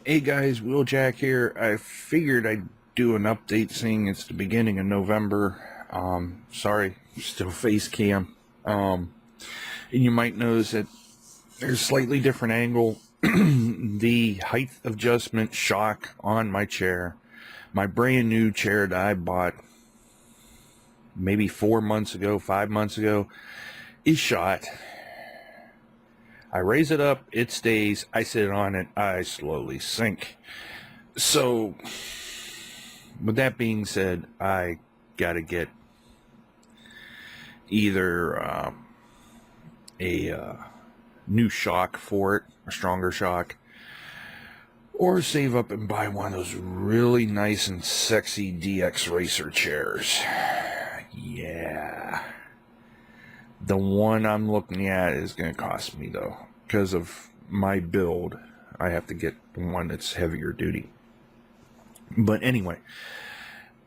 Hey guys, wljk here. I figured I'd do an update seeing it's the beginning of November. Sorry, still face cam. And you might notice that there's a slightly different angle. The height adjustment shock on my chair, my brand new chair that I bought maybe 4 months ago, 5 months ago, is shot. I raise it up, it stays, I sit on it, I slowly sink. So, with that being said, I gotta get either a new shock for it, a stronger shock, or save up and buy one of those really nice and sexy DX Racer chairs. Yeah. The one I'm looking at is going to cost me, though, because of my build. I have to get one that's heavier duty. But anyway,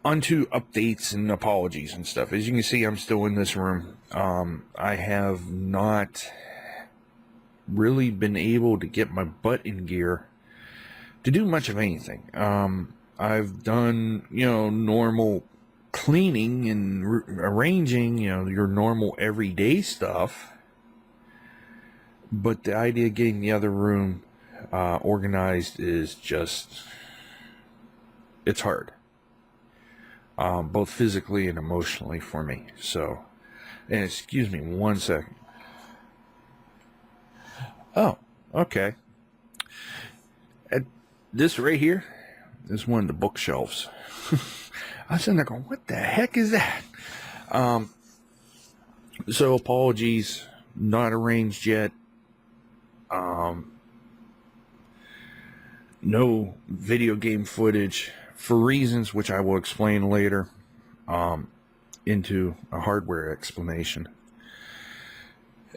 onto updates and apologies and stuff. As you can see, I'm still in this room. I have not really been able to get my butt in gear to do much of anything. I've done, normal cleaning and arranging, your normal everyday stuff, but the idea of getting the other room organized is just, it's hard, both physically and emotionally for me. So, and excuse me 1 second. Oh, okay. This right here is one of the bookshelves. I was sitting there going, what the heck is that? So apologies, not arranged yet. No video game footage for reasons which I will explain later, into a hardware explanation.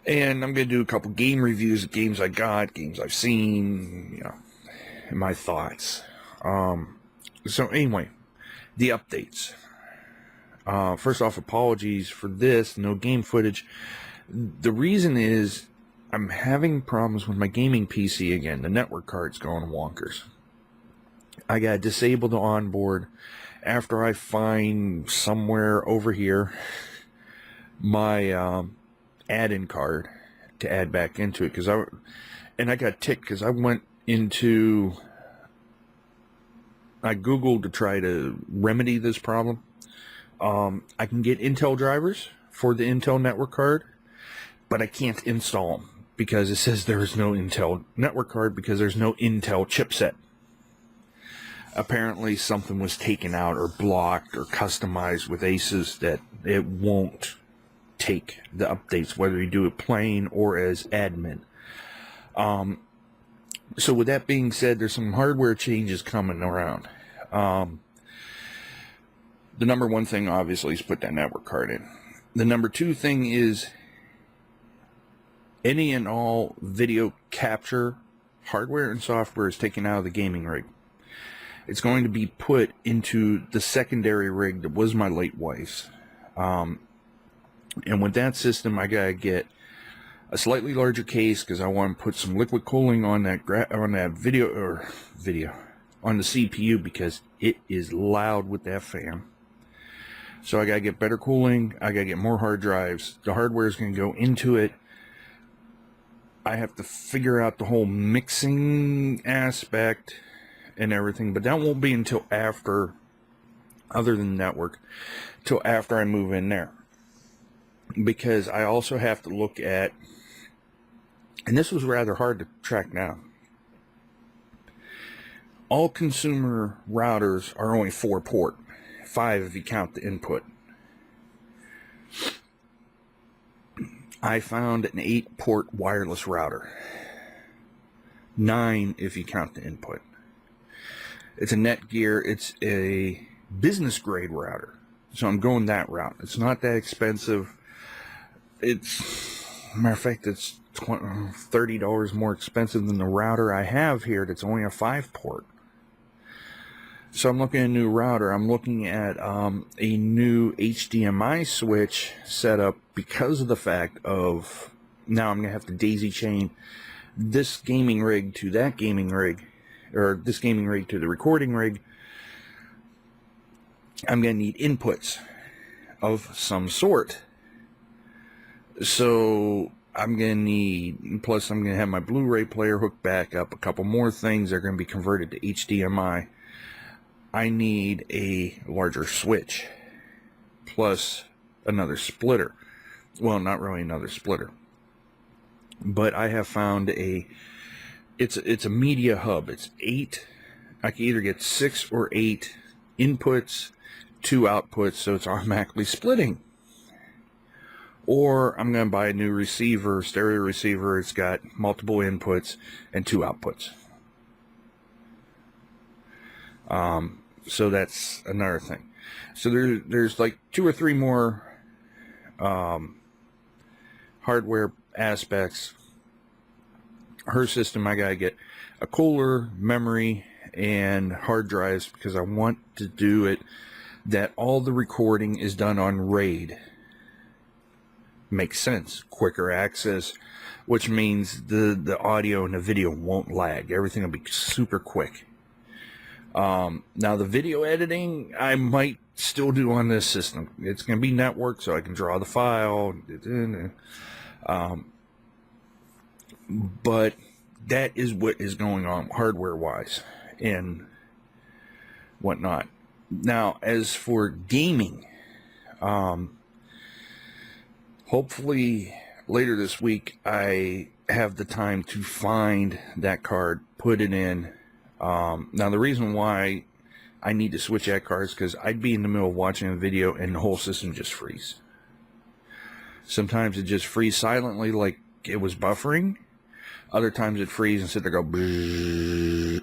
And I'm going to do a couple game reviews of games I got, games I've seen, and my thoughts. So anyway, the updates. First off, apologies for this, no game footage. The reason is I'm having problems with my gaming PC again. The network card's going wonkers. I got disabled the onboard after I find somewhere over here my add-in card to add back into it. I got ticked because I went into... I Googled to try to remedy this problem. I can get Intel drivers for the Intel network card, but I can't install them because it says there is no Intel network card because there's no Intel chipset. Apparently something was taken out or blocked or customized with Asus that it won't take the updates, whether you do it plain or as admin. So with that being said, there's some hardware changes coming around. The number one thing, obviously, is put that network card in. The number two thing is any and all video capture hardware and software is taken out of the gaming rig. It's going to be put into the secondary rig that was my late wife's. And with that system, I gotta get a slightly larger case because I want to put some liquid cooling on that video on the CPU because it is loud with that fan. So I gotta get better cooling. I gotta get more hard drives. The hardware is going to go into it. I have to figure out the whole mixing aspect and everything, but that won't be until after, other than network, till after I move in there. Because I also have to look at, and this was rather hard to track down, all consumer routers are only 4-port, 5 if you count the input. I found an 8-port wireless router, 9 if you count the input. It's a Netgear, it's a business grade router, so I'm going that route. It's not that expensive. It's, matter of fact, it's $30 more expensive than the router I have here that's only a 5-port. So I'm looking at a new router. I'm looking at a new HDMI switch setup because of the fact of now I'm going to have to daisy chain this gaming rig to that gaming rig or this gaming rig to the recording rig, I'm going to need inputs of some sort. So I'm going to need, plus I'm going to have my Blu-ray player hooked back up, a couple more things that are going to be converted to HDMI. I need a larger switch, plus another splitter. Well, not really another splitter, but I have found it's a media hub. It's 8, I can either get 6 or 8 inputs, 2 outputs, so it's automatically splitting. Or I'm going to buy a new receiver, stereo receiver. It's got multiple inputs and 2 outputs. So that's another thing. So there's like 2 or 3 more hardware aspects. Her system, I gotta get a cooler, memory, and hard drives, because I want to do it that all the recording is done on RAID. Makes sense. Quicker access, which means the audio and the video won't lag. Everything will be super quick. Now the video editing I might still do on this system. It's going to be networked, so I can draw the file. But that is what is going on hardware wise and whatnot. Now, as for gaming, hopefully later this week I have the time to find that card, put it in. Now the reason why I need to switch that card is because I'd be in the middle of watching a video and the whole system just freeze. Sometimes it just freeze silently like it was buffering. Other times it freeze and sit there go bzzz.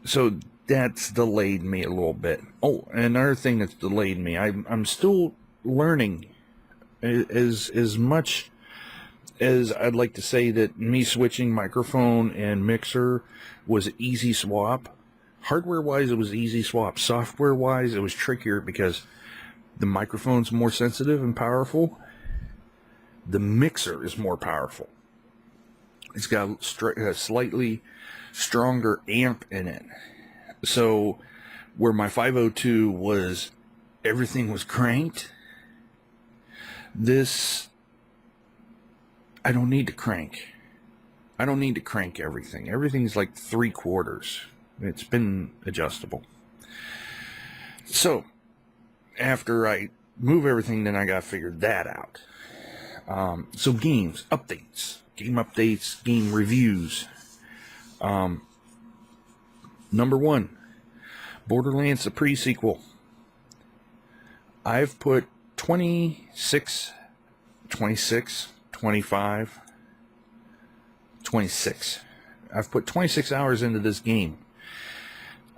So that's delayed me a little bit. Oh, and another thing that's delayed me, I'm still learning. As much as I'd like to say that me switching microphone and mixer was an easy swap, hardware-wise it was easy swap. Software-wise it was trickier because the microphone's more sensitive and powerful. The mixer is more powerful. It's got a slightly stronger amp in it. So where my 502 was, everything was cranked, this, I don't need to crank. I don't need to crank everything. Everything's like 3/4. It's been adjustable. So after I move everything, then I got to figure that out. So games, updates, game updates, game reviews. Number 1, Borderlands, the pre-sequel. I've put 26, 25, 26. I've put 26 hours into this game.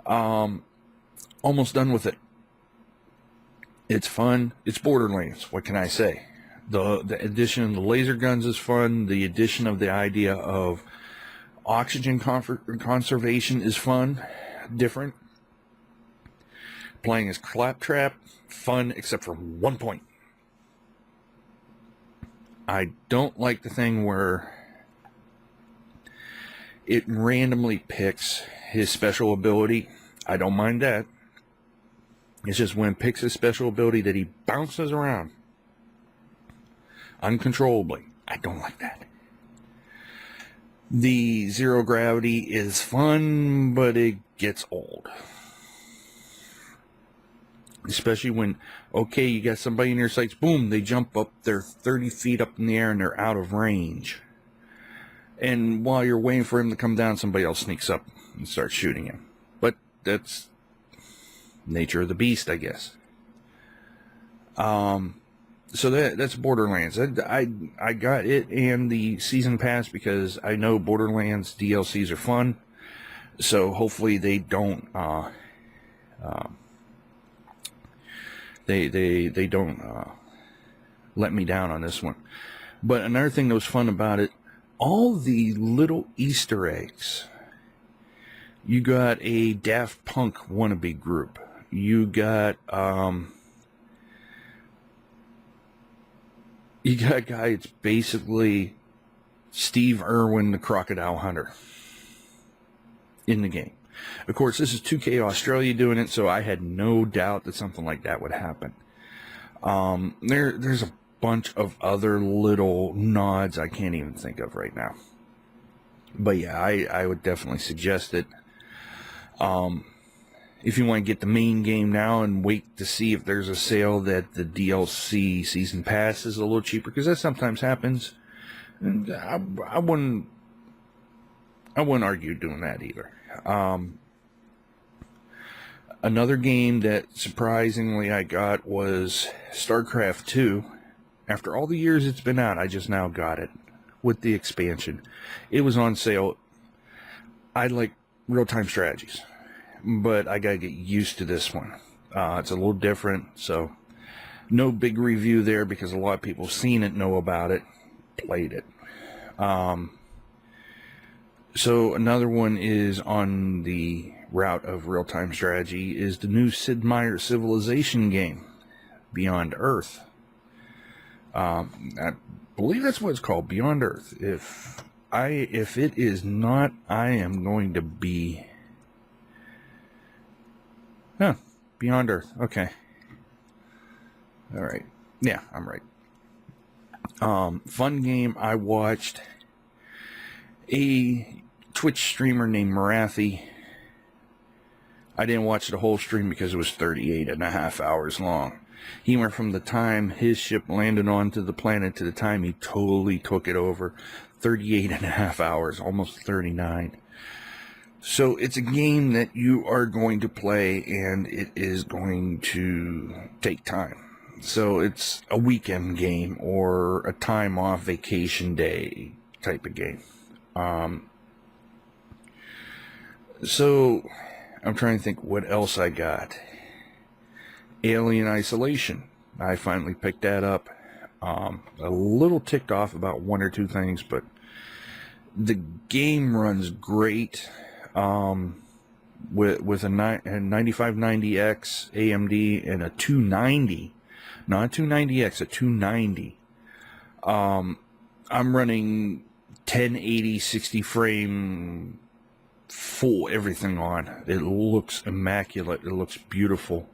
Almost done with it. It's fun. It's Borderlands. What can I say? The addition of the laser guns is fun. The addition of the idea of oxygen conservation is fun. Different. Playing as Claptrap, fun, except for one point. I don't like the thing where it randomly picks his special ability. I don't mind that. It's just when it picks his special ability that he bounces around uncontrollably. I don't like that. The zero gravity is fun, but it gets old. Especially when, okay, you got somebody in your sights, boom, they jump up, they're 30 feet up in the air and they're out of range. And while you're waiting for him to come down, somebody else sneaks up and starts shooting him. But that's nature of the beast, I guess. So that's Borderlands. I got it and the season pass because I know Borderlands DLCs are fun. So hopefully they don't they don't let me down on this one. But another thing that was fun about it, all the little Easter eggs. You got a Daft Punk wannabe group. You got a guy that's basically Steve Irwin, the crocodile hunter, in the game. Of course, this is 2K Australia doing it, so I had no doubt that something like that would happen. There's a bunch of other little nods I can't even think of right now. But yeah, I would definitely suggest it. If you want to get the main game now and wait to see if there's a sale that the DLC Season Pass is a little cheaper, because that sometimes happens. And I wouldn't argue doing that either. Another game that surprisingly I got was StarCraft 2. After all the years it's been out, I just now got it with the expansion. It was on sale. I like real-time strategies, but I gotta get used to this one. It's a little different, so no big review there because a lot of people seen it, know about it, played it. So another one is on the route of real-time strategy is the new Sid Meier's Civilization game, Beyond Earth. I believe that's what it's called, Beyond Earth. If it is not, I am going to be... Beyond Earth. Okay. All right. Yeah, I'm right. Fun game. I watched a Twitch streamer named Marathi. I didn't watch the whole stream because it was 38.5 hours long. He went from the time his ship landed onto the planet to the time he totally took it over. 38.5 hours, almost 39. So it's a game that you are going to play, and it is going to take time. So it's a weekend game or a time off vacation day type of game. So I'm trying to think what else I got. Alien Isolation. I finally picked that up. A little ticked off about one or two things, but the game runs great. With a 9590X AMD and a 290, not a 290X, a 290. I'm running 1080 60 frame full everything on. It looks immaculate. It looks beautiful.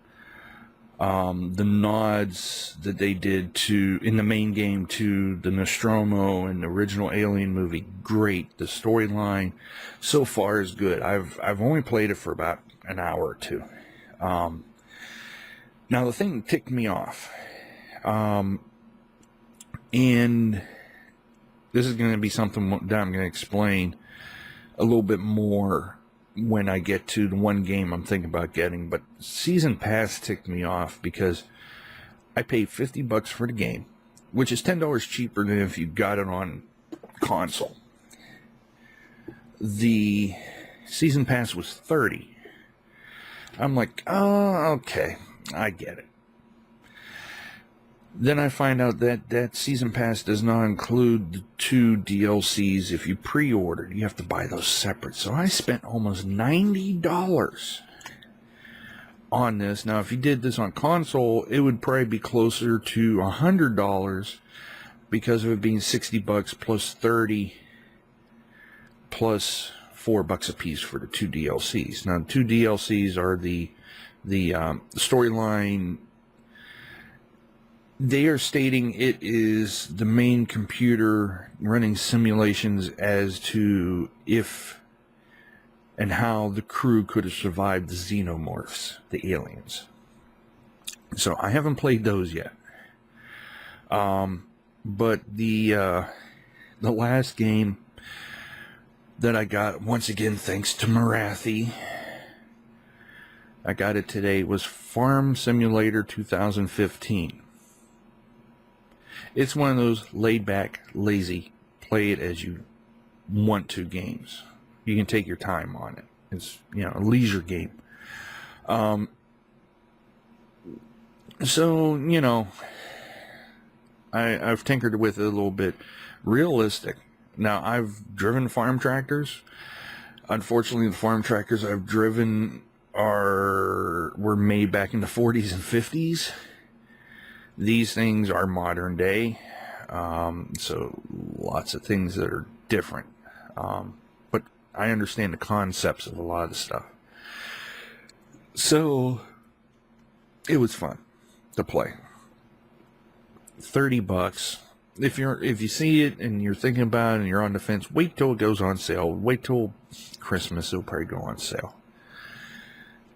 The nods that they did in the main game to the Nostromo and the original Alien movie, great. The storyline so far is good. I've only played it for about an hour or two. Now the thing that ticked me off, and this is going to be something that I'm going to explain a little bit more when I get to the one game I'm thinking about getting, but Season Pass ticked me off because I paid $50 for the game, which is $10 cheaper than if you got it on console. The Season Pass was $30. I'm like, oh, okay, I get it. Then I find out that Season Pass does not include the 2 DLCs if you pre-order. You have to buy those separate. So I spent almost $90 on this. Now, if you did this on console, it would probably be closer to $100 because of it being $60 plus 30 plus $4 a piece for the 2 DLCs. Now, the 2 DLCs are the storyline. They are stating it is the main computer running simulations as to if and how the crew could have survived the xenomorphs, the aliens. So I haven't played those yet. But the last game that I got, once again thanks to Marathi, I got it today, was Farm Simulator 2015. It's one of those laid-back, lazy, play it as you want to games. You can take your time on it. It's, a leisure game. So, I've tinkered with it a little bit. Realistic. Now, I've driven farm tractors. Unfortunately, the farm tractors I've driven were made back in the 40s and 50s. These things are modern day. So lots of things that are different. But I understand the concepts of a lot of the stuff. So it was fun to play. $30. If you see it and you're thinking about it and you're on the fence, wait till it goes on sale. Wait till Christmas, it'll probably go on sale.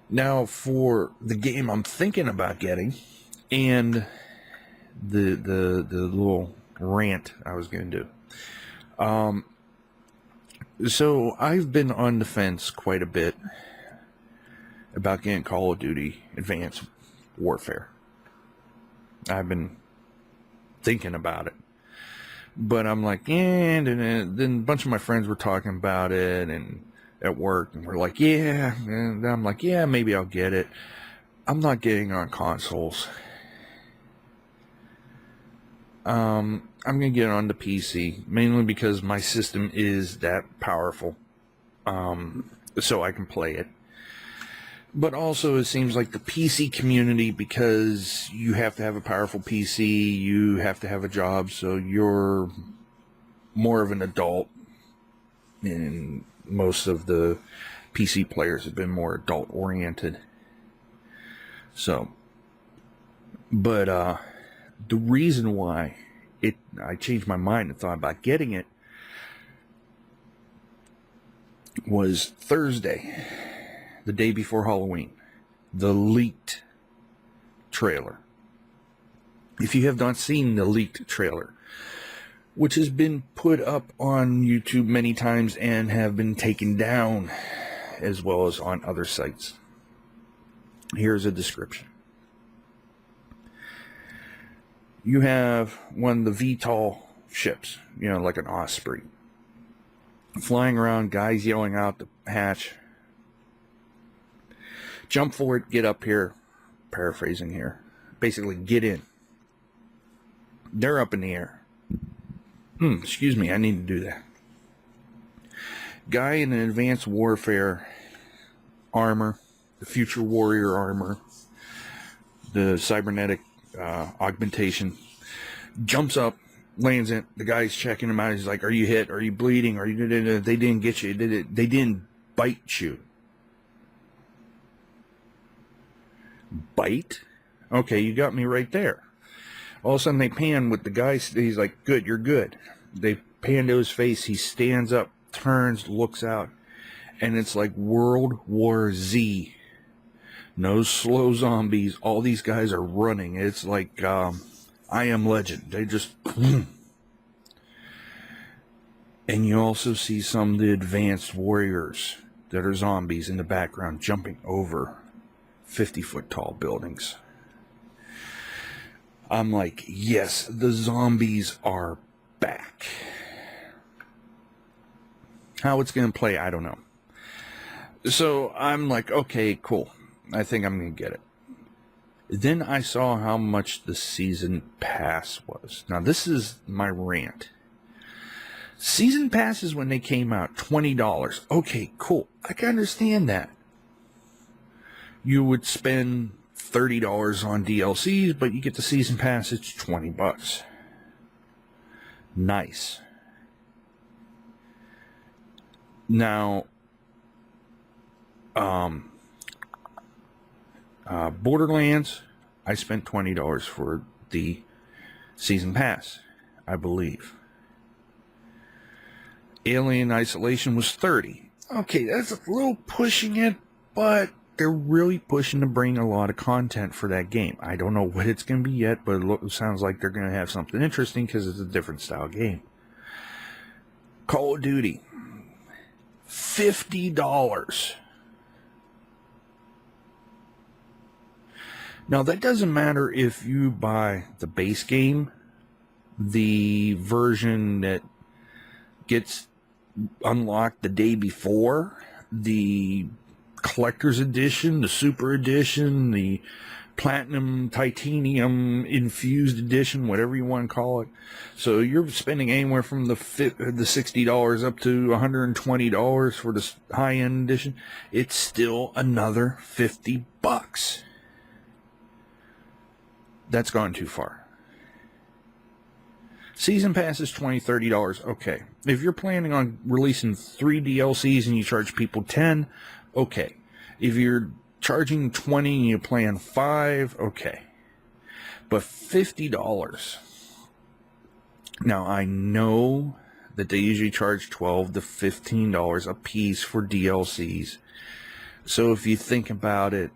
Now for the game I'm thinking about getting, and the little rant I was going to do. So I've been on the fence quite a bit about getting Call of Duty Advanced Warfare. I've been thinking about it. But I'm like, and then a bunch of my friends were talking about it and at work, and we're like, yeah, and I'm like, yeah, maybe I'll get it. I'm not getting on consoles. I'm going to get on the PC, mainly because my system is that powerful, so I can play it. But also, it seems like the PC community, because you have to have a powerful PC, you have to have a job, so you're more of an adult, and most of the PC players have been more adult-oriented. So, but the reason why I changed my mind and thought about getting it was Thursday, the day before Halloween, the leaked trailer. If you have not seen the leaked trailer, which has been put up on YouTube many times and have been taken down, as well as on other sites, here's a description. You have one of the VTOL ships, like an Osprey, flying around, guys yelling out the hatch, jump for it, get up here, paraphrasing here, basically get in. They're up in the air. Excuse me, I need to do that. Guy in an advanced warfare armor, the future warrior armor, the cybernetic augmentation, jumps up, lands it. The guy's checking him out. He's like, "Are you hit? Are you bleeding? Are you?" They didn't get you. They didn't bite you. Bite? Okay, you got me right there. All of a sudden they pan with the guy. He's like, "Good, you're good." They pan to his face. He stands up, turns, looks out, and it's like World War Z. No slow zombies. All these guys are running. It's like I Am Legend. They just... And you also see some of the advanced warriors that are zombies in the background jumping over 50-foot tall buildings. I'm like, yes, the zombies are back. How it's going to play, I don't know. So I'm like, okay, cool. I think I'm going to get it. Then I saw how much the season pass was. Now, this is my rant. Season passes, when they came out, $20. Okay, cool. I can understand that. You would spend $30 on DLCs, but you get the season pass, it's $20. Nice. Now, Borderlands, I spent $20 for the season pass, I believe. Alien Isolation was $30. Okay, that's a little pushing it, but they're really pushing to bring a lot of content for that game. I don't know what it's going to be yet, but it sounds like they're going to have something interesting because it's a different style game. Call of Duty, $50. Now, that doesn't matter if you buy the base game, the version that gets unlocked the day before, the collector's edition, the super edition, the platinum titanium infused edition, whatever you want to call it. So you're spending anywhere from the $60 up to $120 for the high-end edition. It's still another $50. That's gone too far. Season pass is $20, $30. Okay. If you're planning on releasing 3 DLCs and you charge people 10, okay. If you're charging 20 and you plan 5, okay. But $50. Now, I know that they usually charge $12 to $15 a piece for DLCs. So if you think about it,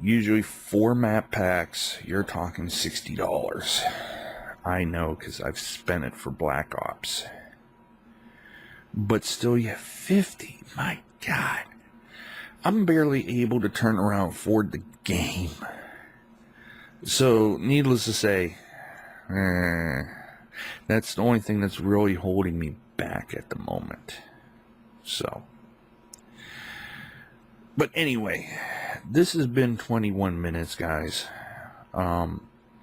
usually 4 map packs, you're talking $60. I know, because I've spent it for Black Ops. But still, you have 50. My God. I'm barely able to turn around and afford the game. So, needless to say, that's the only thing that's really holding me back at the moment. So. But anyway, this has been 21 minutes, guys.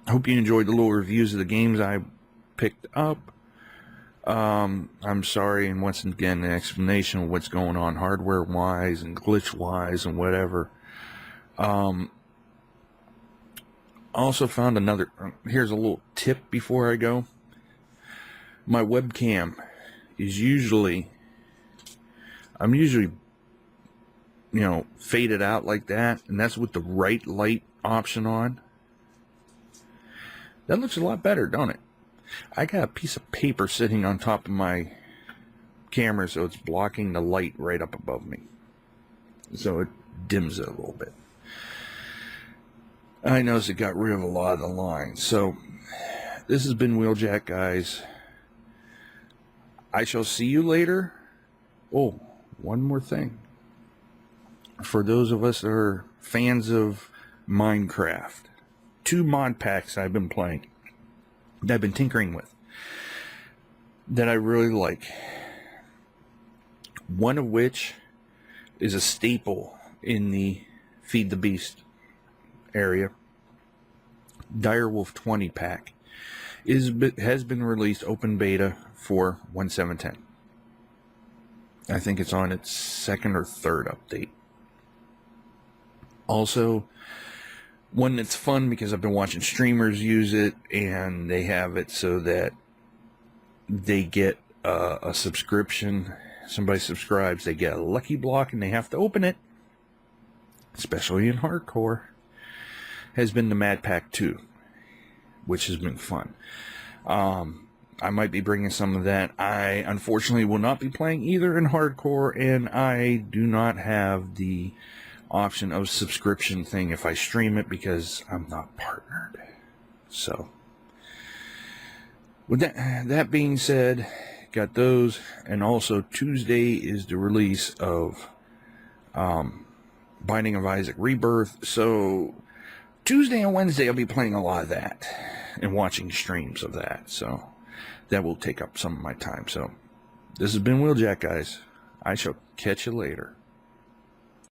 Hope you enjoyed the little reviews of the games I picked up. I'm sorry, and once again, an explanation of what's going on hardware-wise and glitch-wise and whatever. I also found another... here's a little tip before I go. My webcam is usually... I'm usually, faded out like that, and that's with the right light option on. That looks a lot better, don't it? I got a piece of paper sitting on top of my camera, so it's blocking the light right up above me. So it dims it a little bit. I noticed it got rid of a lot of the lines. So this has been wljk, guys. I shall see you later. Oh, one more thing. For those of us that are fans of Minecraft, 2 mod packs I've been playing, that I've been tinkering with, that I really like. One of which is a staple in the Feed the Beast area. Direwolf 20 pack has been released open beta for 1.7.10. I think it's on its 2nd or 3rd update. Also, one that's fun because I've been watching streamers use it, and they have it so that they get a subscription. Somebody subscribes, they get a lucky block, and they have to open it, especially in hardcore. Has been the Mad Pack 2, which has been fun. I might be bringing some of that. I unfortunately will not be playing either in hardcore, and I do not have the option of subscription thing if I stream it because I'm not partnered. So with that being said, got those, and also Tuesday is the release of Binding of Isaac Rebirth. So Tuesday and Wednesday I'll be playing a lot of that and watching streams of that. So that will take up some of my time. So this has been wljk, guys. I shall catch you later.